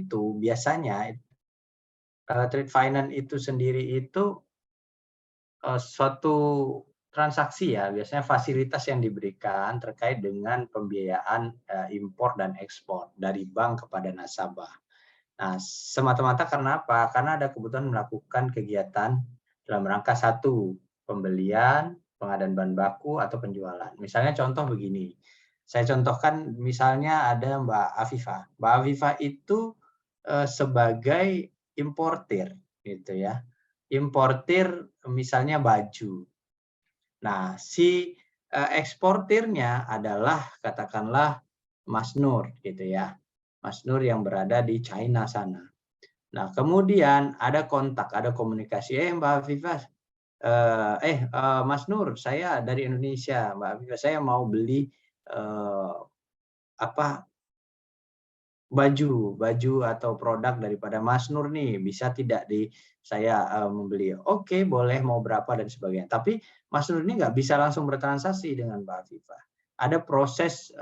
itu biasanya trade finance itu sendiri itu suatu transaksi ya, biasanya fasilitas yang diberikan terkait dengan pembiayaan impor dan ekspor dari bank kepada nasabah. Nah, semata-mata karena apa? Karena ada kebutuhan melakukan kegiatan dalam rangka satu, pembelian, pengadaan bahan baku, atau penjualan. Misalnya contoh begini, saya contohkan misalnya ada Mbak Afifah. Mbak Afifah itu sebagai importir, gitu ya. Importir misalnya baju. Nah, si eksportirnya adalah katakanlah Mas Nur, gitu ya. Mas Nur yang berada di China sana. Nah, kemudian ada kontak, ada komunikasi, Mbak Afifah, Mas Nur, saya dari Indonesia, Mbak Afifah, saya mau beli apa baju atau produk daripada Mas Nur nih, bisa tidak saya membeli? Oke, boleh, mau berapa dan sebagainya. Tapi Mas Nur ini nggak bisa langsung bertransaksi dengan Mbak Afifah. Ada proses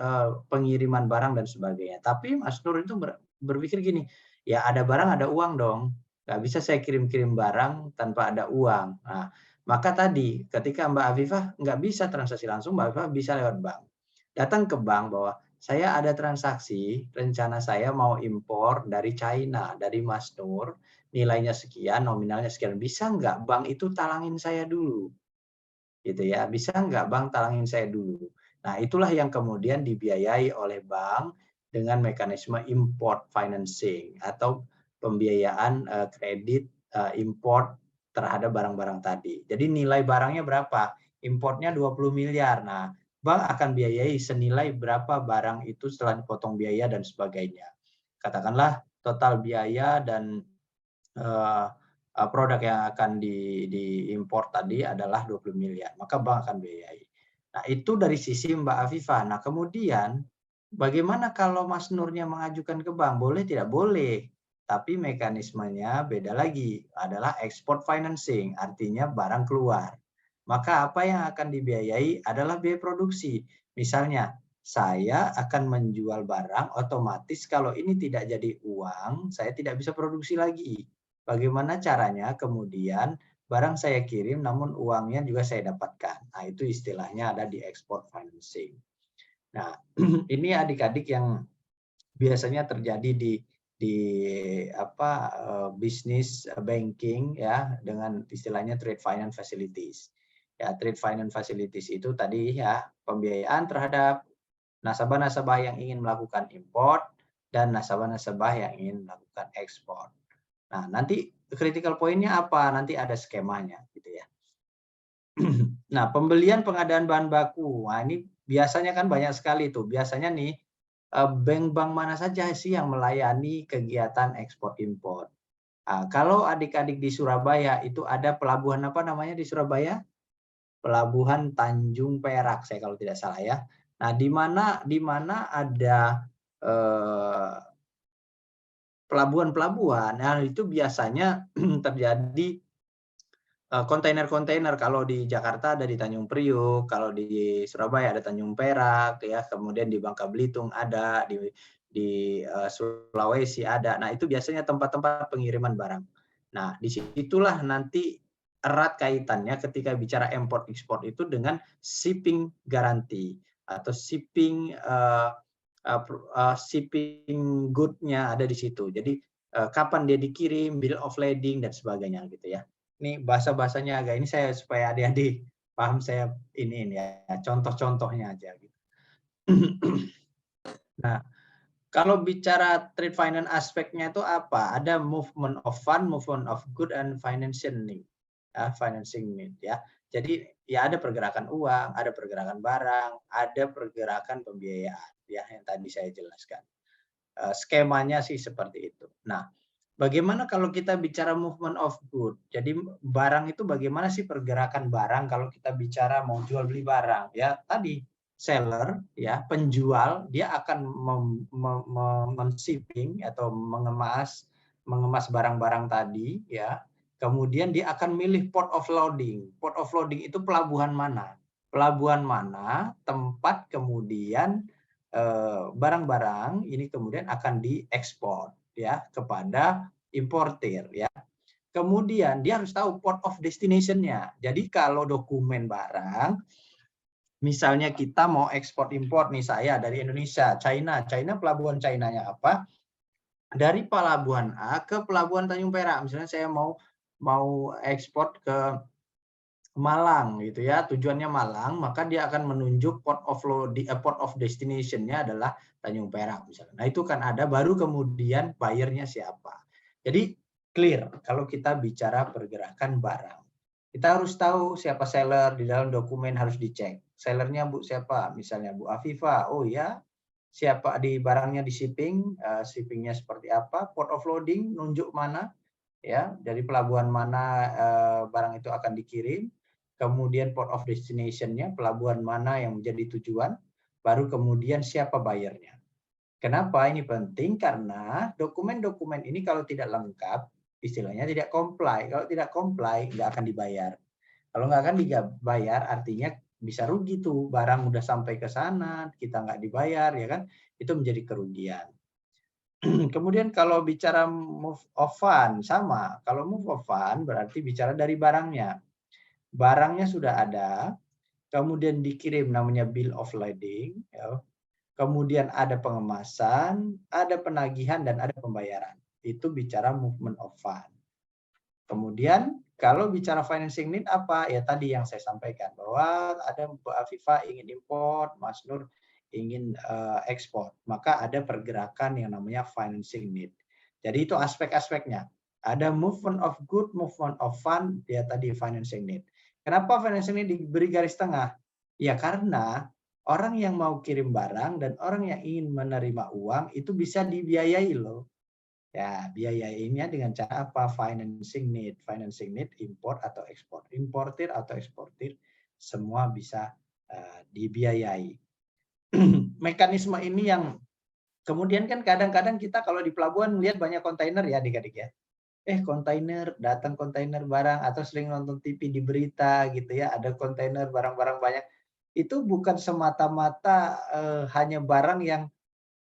pengiriman barang dan sebagainya. Tapi Mas Nur itu berpikir gini, ya ada barang ada uang dong. Nggak bisa saya kirim-kirim barang tanpa ada uang. Nah, maka tadi ketika Mbak Afifah nggak bisa transaksi langsung, Mbak Afifah bisa lewat bank. Datang ke bank bahwa saya ada transaksi, rencana saya mau impor dari China, dari Mas Nur, nilainya sekian, nominalnya sekian. Bisa nggak bank itu talangin saya dulu? Gitu ya, bisa nggak bank talangin saya dulu? Nah, itulah yang kemudian dibiayai oleh bank dengan mekanisme import financing atau pembiayaan kredit import terhadap barang-barang tadi. Jadi nilai barangnya berapa? Importnya 20 miliar. Nah, bank akan biayai senilai berapa barang itu setelah dipotong biaya dan sebagainya. Katakanlah total biaya dan produk yang akan diimpor tadi adalah 20 miliar, maka bank akan biayai. Nah, itu dari sisi Mbak Afifah. Nah, kemudian bagaimana kalau Mas Nurnya mengajukan ke bank? Boleh tidak? Boleh. Tapi mekanismenya beda lagi, adalah export financing, artinya barang keluar. Maka apa yang akan dibiayai adalah biaya produksi. Misalnya, saya akan menjual barang, otomatis kalau ini tidak jadi uang, saya tidak bisa produksi lagi. Bagaimana caranya kemudian barang saya kirim namun uangnya juga saya dapatkan. Nah, itu istilahnya ada di export financing. Nah, ini adik-adik yang biasanya terjadi di bisnis banking ya, dengan istilahnya trade finance facilities. Ya, trade finance facilities itu tadi ya pembiayaan terhadap nasabah-nasabah yang ingin melakukan import dan nasabah-nasabah yang ingin melakukan ekspor. Nah, nanti critical point-nya apa? Nanti ada skemanya gitu ya. Nah, pembelian pengadaan bahan baku. Nah, ini biasanya kan banyak sekali tuh. Biasanya nih bank-bank mana saja sih yang melayani kegiatan ekspor impor. Nah, kalau adik-adik di Surabaya itu ada pelabuhan apa namanya di Surabaya? Pelabuhan Tanjung Perak, saya kalau tidak salah ya. Nah, di mana ada pelabuhan-pelabuhan, nah itu biasanya terjadi kontainer-kontainer. Kalau di Jakarta ada di Tanjung Priuk, kalau di Surabaya ada Tanjung Perak, ya, kemudian di Bangka Belitung ada, di Sulawesi ada. Nah, itu biasanya tempat-tempat pengiriman barang. Nah, disitulah nanti erat kaitannya ketika bicara import ekspor itu dengan shipping garanti atau shipping good-nya ada di situ. Jadi kapan dia dikirim, bill of lading dan sebagainya gitu ya. Ini bahasa-bahasanya agak ini saya supaya adik-adik paham, saya ini ya contoh-contohnya aja gitu. Nah, kalau bicara trade finance aspeknya itu apa? Ada movement of fund, movement of good, and financing need. Ya, financing need ya. Jadi ya ada pergerakan uang, ada pergerakan barang, ada pergerakan pembiayaan ya yang tadi saya jelaskan. Skemanya sih seperti itu. Nah, bagaimana kalau kita bicara movement of good? Jadi barang itu bagaimana sih pergerakan barang kalau kita bicara mau jual beli barang? Ya tadi seller ya penjual dia akan men-shipping atau mengemas barang-barang tadi ya. Kemudian dia akan milih port of loading. Port of loading itu pelabuhan mana? Pelabuhan mana tempat kemudian barang-barang ini kemudian akan diekspor. ya kepada importir ya. Kemudian dia harus tahu port of destination-nya. Jadi kalau dokumen barang, misalnya kita mau ekspor impor nih, saya dari Indonesia, China pelabuhan China-nya apa? Dari pelabuhan A ke pelabuhan Tanjung Perak. Misalnya saya mau ekspor ke Malang gitu ya, tujuannya Malang, maka dia akan menunjuk port of destination-nya adalah Tanjung Perak misalnya. Nah, itu kan ada, baru kemudian buyer-nya siapa. Jadi clear kalau kita bicara pergerakan barang. Kita harus tahu siapa seller, di dalam dokumen harus dicek. Sellernya Bu siapa? Misalnya Bu Afifa. Oh ya, siapa di barangnya di shipping, shippingnya seperti apa, port of loading nunjuk mana, ya dari pelabuhan mana barang itu akan dikirim, kemudian port of destination-nya, pelabuhan mana yang menjadi tujuan, baru kemudian siapa bayarnya. Kenapa ini penting? Karena dokumen-dokumen ini kalau tidak lengkap, istilahnya tidak comply. Kalau tidak comply, nggak akan dibayar. Kalau nggak akan dibayar, artinya bisa rugi tuh, barang udah sampai ke sana, kita nggak dibayar, ya kan? Itu menjadi kerugian. Kemudian kalau bicara move of fund, sama. Kalau move of fund berarti bicara dari barangnya. Barangnya sudah ada, kemudian dikirim namanya bill of lading, ya. Kemudian ada pengemasan, ada penagihan, dan ada pembayaran. Itu bicara movement of fund. Kemudian kalau bicara financing need apa? Ya tadi yang saya sampaikan, bahwa ada Mbak Afifa ingin import, Mas Nur ingin ekspor, maka ada pergerakan yang namanya financing need. Jadi itu aspek-aspeknya. Ada movement of good, movement of fund, dia tadi financing need. Kenapa financing need diberi garis tengah? Ya karena orang yang mau kirim barang dan orang yang ingin menerima uang itu bisa dibiayai loh. Ya, biayainya dengan cara apa? Financing need import atau ekspor. Importir atau eksportir semua bisa dibiayai. Mekanisme ini yang kemudian kan kadang-kadang kita kalau di pelabuhan melihat banyak kontainer ya adik-adik ya. Kontainer, datang kontainer barang, atau sering nonton TV di berita gitu ya, ada kontainer barang-barang banyak. Itu bukan semata-mata hanya barang yang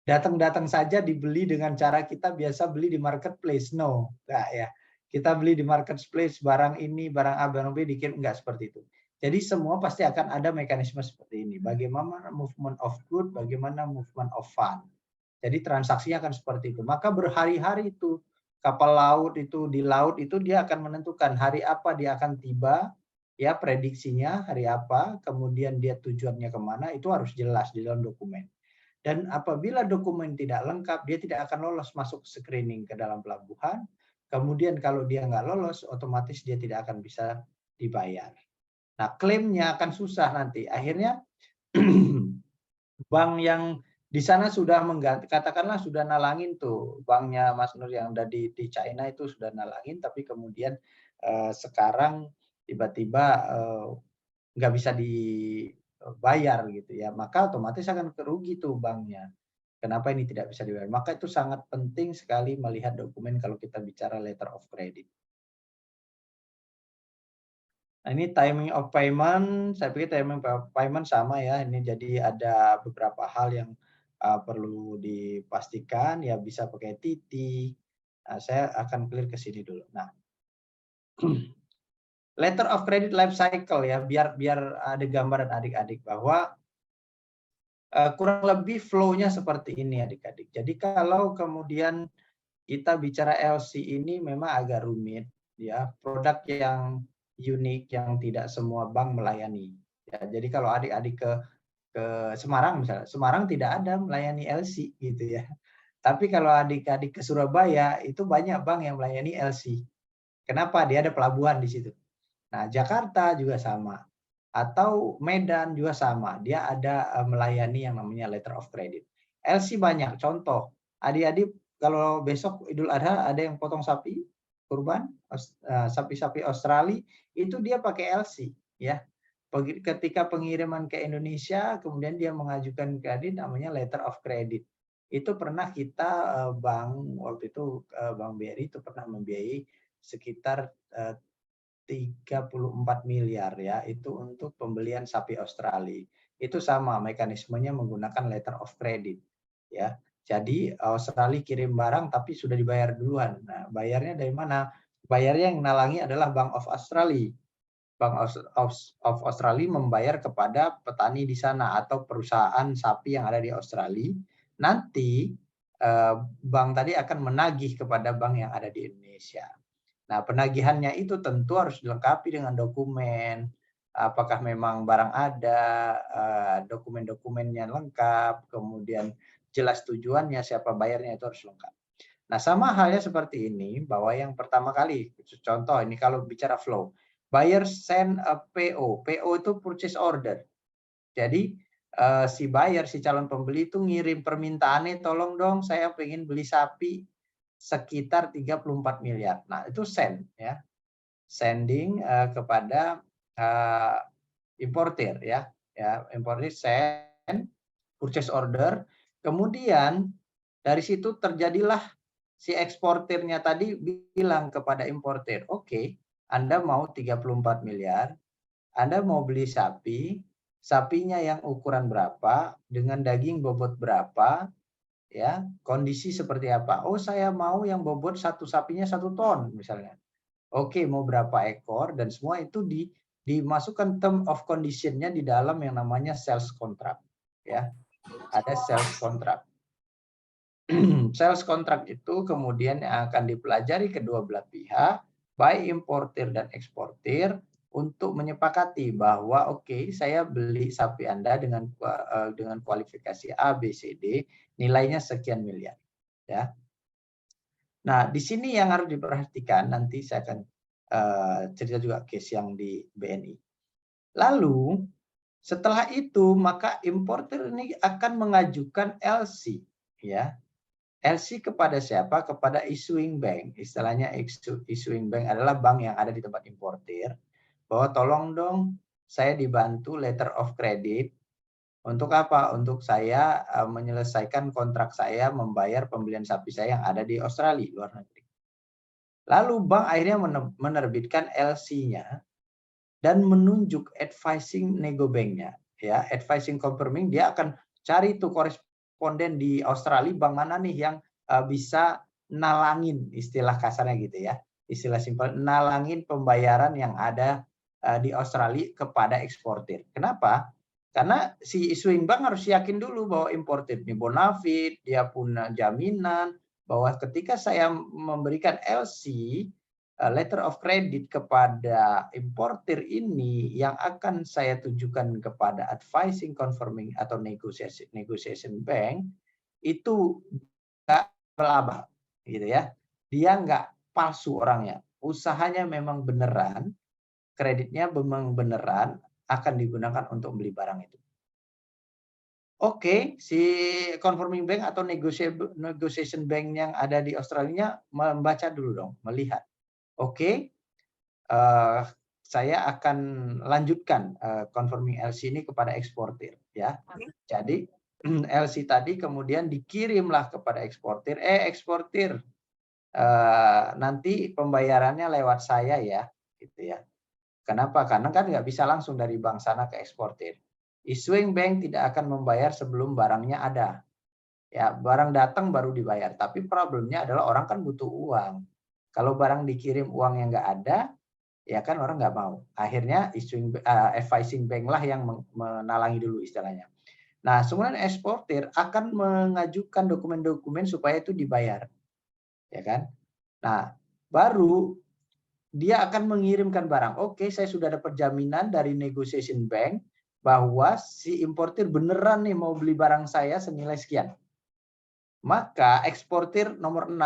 datang-datang saja dibeli dengan cara kita biasa beli di marketplace. No, enggak ya. Kita beli di marketplace barang ini, barang A, barang B, dikirim, enggak seperti itu. Jadi semua pasti akan ada mekanisme seperti ini. Bagaimana movement of good, bagaimana movement of fund. Jadi transaksinya akan seperti itu. Maka berhari-hari itu kapal laut itu di laut itu dia akan menentukan hari apa dia akan tiba, ya prediksinya hari apa, kemudian dia tujuannya kemana, itu harus jelas di dalam dokumen. Dan apabila dokumen tidak lengkap, dia tidak akan lolos masuk screening ke dalam pelabuhan. Kemudian kalau dia nggak lolos, otomatis dia tidak akan bisa dibayar. Nah, klaimnya akan susah nanti. Akhirnya bank yang di sana sudah mengganti, katakanlah sudah nalangin tuh, banknya Mas Nur yang ada di China itu sudah nalangin, tapi kemudian sekarang tiba-tiba nggak bisa dibayar gitu ya, maka otomatis akan kerugi tuh banknya. Kenapa ini tidak bisa dibayar? Maka itu sangat penting sekali melihat dokumen kalau kita bicara letter of credit. Nah, ini timing of payment, saya pikir timing of payment sama ya. Ini jadi ada beberapa hal yang perlu dipastikan, ya bisa pakai TT. Nah, saya akan clear ke sini dulu. Nah, letter of credit life cycle ya, biar ada gambaran adik-adik bahwa kurang lebih flow-nya seperti ini adik-adik. Jadi kalau kemudian kita bicara LC ini memang agak rumit ya, produk yang unik yang tidak semua bank melayani. Ya, jadi kalau adik-adik ke Semarang misalnya, Semarang tidak ada melayani LC gitu ya. Tapi kalau adik-adik ke Surabaya itu banyak bank yang melayani LC. Kenapa? Dia ada pelabuhan di situ. Nah, Jakarta juga sama. Atau Medan juga sama. Dia ada melayani yang namanya letter of credit. LC banyak. Contoh, adik-adik kalau besok Idul Adha ada yang potong sapi kurban, sapi-sapi Australia, itu dia pakai LC ya. Ketika pengiriman ke Indonesia, kemudian dia mengajukan kredit namanya letter of credit. Itu pernah kita bank waktu itu Bank BRI itu pernah membiayai sekitar 34 miliar ya, itu untuk pembelian sapi Australia. Itu sama mekanismenya menggunakan letter of credit ya. Jadi Australia kirim barang tapi sudah dibayar duluan. Nah, bayarnya dari mana? Bayarnya yang nalangi adalah Bank of Australia. Bank of Australia membayar kepada petani di sana atau perusahaan sapi yang ada di Australia. Nanti bank tadi akan menagih kepada bank yang ada di Indonesia. Nah, penagihannya itu tentu harus dilengkapi dengan dokumen. Apakah memang barang ada, dokumen-dokumennya lengkap, kemudian jelas tujuannya, siapa bayarnya itu harus lengkap. Nah, sama halnya seperti ini, bahwa yang pertama kali, contoh ini kalau bicara flow, buyer send a PO. PO itu purchase order. Jadi si buyer, si calon pembeli itu ngirim permintaannya, tolong dong saya pengen beli sapi sekitar 34 miliar. Nah, itu send ya. Sending kepada importer ya. Ya, importer send purchase order. Kemudian dari situ terjadilah si eksportirnya tadi bilang kepada importer, "Oke, Anda mau 34 miliar, Anda mau beli sapi, sapinya yang ukuran berapa, dengan daging bobot berapa, ya, kondisi seperti apa? Oh, saya mau yang bobot satu sapinya 1 ton misalnya. Oke, mau berapa ekor dan semua itu dimasukkan term of condition-nya di dalam yang namanya sales contract, ya. Ada sales contract. Sales contract itu kemudian akan dipelajari kedua belah pihak, baik importir dan eksportir, untuk menyepakati bahwa oke, saya beli sapi Anda dengan kualifikasi A, B, C, D, nilainya sekian miliar, ya. Nah, di sini yang harus diperhatikan, nanti saya akan cerita juga case yang di BNI. Lalu setelah itu maka importer ini akan mengajukan LC, ya. LC kepada siapa? Kepada issuing bank. Istilahnya issuing bank adalah bank yang ada di tempat importer. Bahwa tolong dong saya dibantu letter of credit. Untuk apa? Untuk saya menyelesaikan kontrak saya membayar pembelian sapi saya yang ada di Australia, luar negeri. Lalu bank akhirnya menerbitkan LC-nya dan menunjuk advising nego bank-nya. Ya, advising confirming, dia akan cari tuh koresponden di Australia, bank mana nih yang bisa nalangin, istilah kasarnya gitu ya, istilah simpel, nalangin pembayaran yang ada di Australia kepada eksportir. Kenapa? Karena si issuing bank harus yakin dulu bahwa importir ini bonafide, dia punya jaminan bahwa ketika saya memberikan LC, letter of credit kepada importer ini yang akan saya tujukan kepada advising, confirming atau negotiation bank, itu nggak pelabah, gitu ya. Dia nggak palsu orangnya. Usahanya memang beneran, kreditnya memang beneran akan digunakan untuk beli barang itu. Oke, si confirming bank atau negotiation bank yang ada di Australia membaca dulu dong, melihat. Oke, saya akan lanjutkan confirming LC ini kepada eksportir, ya. Jadi LC tadi kemudian dikirimlah kepada eksportir. Eksportir, nanti pembayarannya lewat saya ya, gitu ya. Kenapa? Karena kan nggak bisa langsung dari bank sana ke eksportir. Issuing bank tidak akan membayar sebelum barangnya ada. Ya, barang datang baru dibayar. Tapi problemnya adalah orang kan butuh uang. Kalau barang dikirim uang yang nggak ada, ya kan orang nggak mau. Akhirnya advising bank lah yang menalangi dulu istilahnya. Nah, kemudian eksportir akan mengajukan dokumen-dokumen supaya itu dibayar, ya kan? Nah, baru dia akan mengirimkan barang. Oke, saya sudah dapat jaminan dari negotiation bank bahwa si importir beneran nih mau beli barang saya senilai sekian. Maka eksportir nomor 6